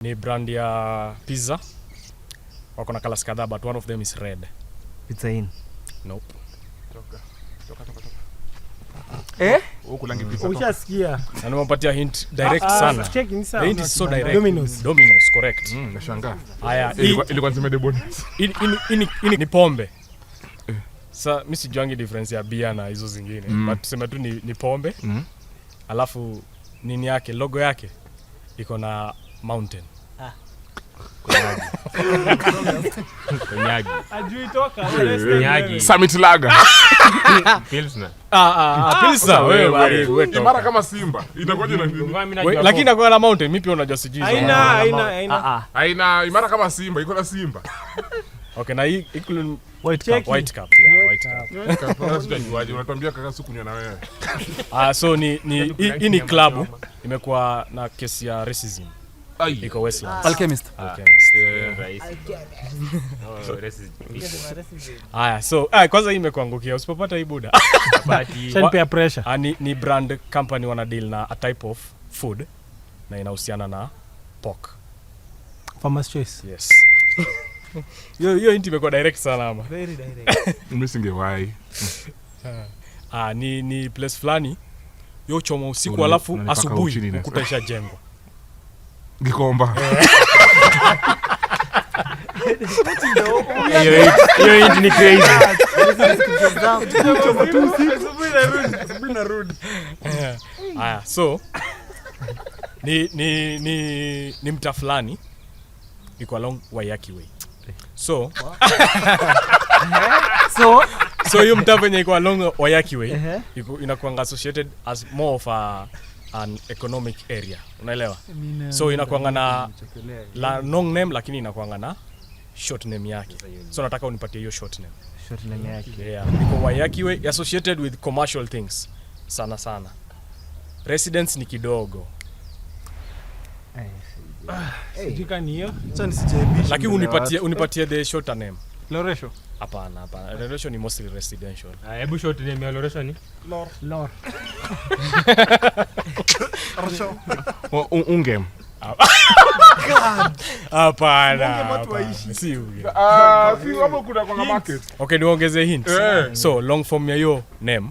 Ni brand ya pizza. Wako na colors kadhaa but one of them is red. Pizza Inn. Nope. Toka. Kulangi pizza. Ushasikia. Na nimepatia hint direct sana. The hint is so direct. Domino's, correct. Nashangaa. Haya, ilikuwa niseme Debonairs. Ini ni pombe. Sasa mimi sijuangi difference ya bia na hizo zingine. But tuseme tu ni pombe. Alafu nini yake, logo yake iko na mountain. Konyagi. Ajui toka. Konyagi. Summit Lager. Pilsner. Pilsner wewe. Imara kama Simba. Inakuwaje na nini? Lakini inakuwa na mountain, mimi pia unajua sijui. Haina imara kama Simba, iko na Simba. Okay, na hii iko white cup. Unatuambia kaka siku kunywa na wewe. So ni club imekuwa na kesi ya racism. Iko Westlands. Alchemist. So kwanza hii imekuangukia, usipopata hii buda. Shanipea pressure. Ni brand company wana deal na a type of food na inahusiana na pork. Farmer's Choice. Yes. Hiyo hint imekuwa direct sana ama. Very direct. Mimi singewahi. Ni place fulani. Yo choma usiku alafu asubuhi ukutaisha jengo. Gikomba. Hiyo hint ni crazy. So ni mtaa fulani iko along Waiyaki Way. So hiyo mtaa venye iko along Waiyaki Way inakuanga associated as more of an economic area. Unaelewa? So inakuanga na long name lakini inakuanga na short name yake. So nataka unipatie hiyo short name. Short name yake. Yeah. Iko Waiyaki Way, associated with commercial things. Sana. Residence ni kidogo. Sijika ni hiyo. Lakini unipatie the shorter name. Loresho. Hapana. Loresho ni mostly residential. Hebu short name ya Loresho ni? Lor. Ungem. Hapana. Si Ungem. Si hapo kuna kwa market. Okay, niongeze hints. So long form ya hiyo name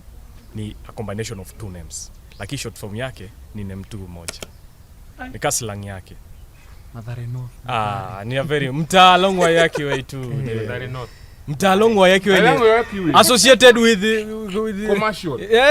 ni a combination of two names. Lakini short form yake ni name tu moja. Ni kaslang yake. Mathare North. Ni a very mtaa along Waiyaki Way tu. Mathare North. Mtaa along Waiyaki Way associated with Commercial.